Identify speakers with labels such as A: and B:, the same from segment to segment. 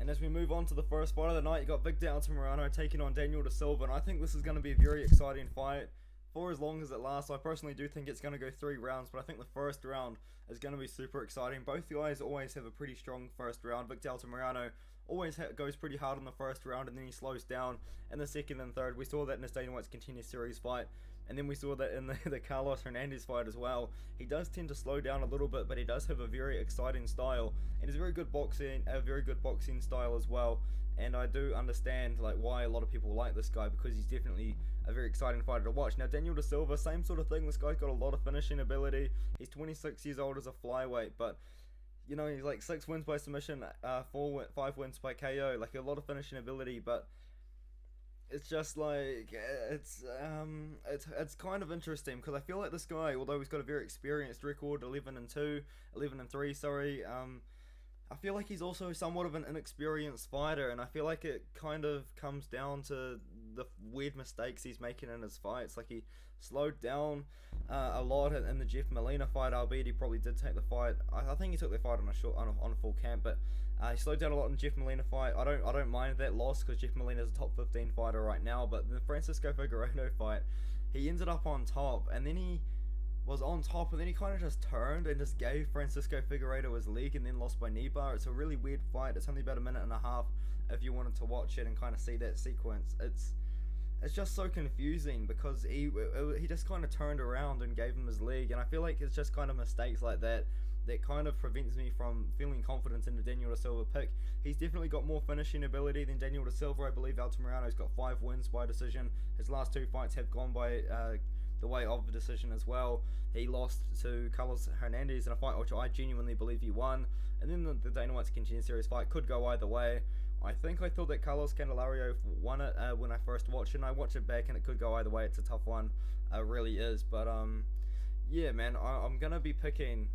A: And as we move on to the first fight of the night, you got Victor Altamirano taking on Daniel Silva, and I think this is going to be a very exciting fight for as long as it lasts. I personally do think it's going to go 3 rounds, but I think the first round is going to be super exciting. Both guys always have a pretty strong first round. Victor Altamirano always goes pretty hard in the first round, and then he slows down in the second and third. We saw that in his Dana White's Contender Series fight, and then we saw that in the Carlos Hernandez fight as well. He does tend to slow down a little bit, but he does have a very exciting style, and he's very good boxing, a very good boxing style as well. And I do understand why a lot of people like this guy, because he's definitely a very exciting fighter to watch. Now Daniel Silva, same sort of thing. This guy's got a lot of finishing ability. He's 26 years old as a flyweight, but you know, he's 6 wins by submission, 5 wins by KO, a lot of finishing ability, but it's just it's kind of interesting, because I feel like this guy, although he's got a very experienced record, 11-3, sorry, I feel like he's also somewhat of an inexperienced fighter, and I feel like it kind of comes down to the weird mistakes he's making in his fights. He slowed down a lot in the Jeff Molina fight, albeit he probably did take the fight. I think he took the fight on a full camp, but he slowed down a lot in the Jeff Molina fight. I don't mind that loss, because Jeff Molina is a top 15 fighter right now. But the Francisco Figueiredo fight, he ended up on top, and then he was on top, and then he kind of just turned and just gave Francisco Figueiredo his leg, and then lost by knee bar. It's a really weird fight. It's only about a minute and a half if you wanted to watch it and kind of see that sequence. It's just so confusing, because he just kind of turned around and gave him his leg, and I feel like it's just kind of mistakes like that kind of prevents me from feeling confident in the Daniel Silva pick. He's definitely got more finishing ability than Daniel Silva. I believe Altamirano's got 5 wins by decision. His last 2 fights have gone by the way of the decision as well. He lost to Carlos Hernandez in a fight which I genuinely believe he won, and then the Dana White's Contender Series fight could go either way. I thought that Carlos Candelario won it when I first watched it, and I watched it back, and it could go either way. It's a tough one, really is. But yeah, man, I'm gonna be picking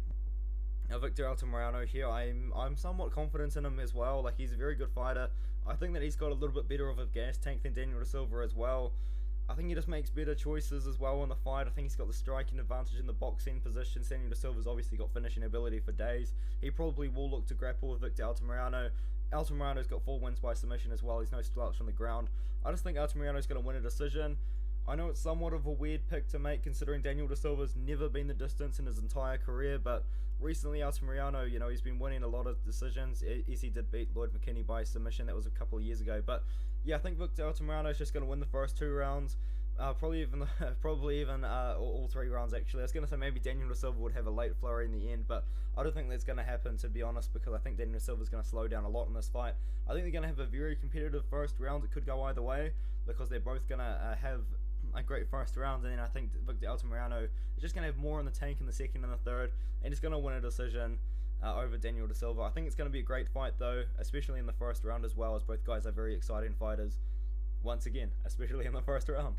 A: Victor Altamirano here. I'm somewhat confident in him as well. He's a very good fighter. I think that he's got a little bit better of a gas tank than Daniel Silva as well. I think he just makes better choices as well in the fight. I think he's got the striking advantage in the boxing position. Daniel Silva's obviously got finishing ability for days. He probably will look to grapple with Victor Altamirano. Altamirano's got 4 wins by submission as well. He's no slouch on the ground. I just think Altamirano's going to win a decision. I know it's somewhat of a weird pick to make, considering Daniel Silva's never been the distance in his entire career, but recently Altamirano, you know, he's been winning a lot of decisions. Yes, he did beat Lloyd McKinney by submission. That was a couple of years ago, but yeah, I think Victor Altamirano is just going to win the first 2 rounds. Probably even all 3 rounds actually. I was going to say maybe Daniel Silva would have a late flurry in the end, but I don't think that's going to happen, to be honest, because I think Daniel Silva's going to slow down a lot in this fight. I think they're going to have a very competitive first round. It could go either way, because they're both going to have a great first round, and then I think Victor Altamirano is just going to have more in the tank in the second and the third, and he's going to win a decision over Daniel Silva. I think it's going to be a great fight though, especially in the first round as well, as both guys are very exciting fighters, once again, especially in the first round.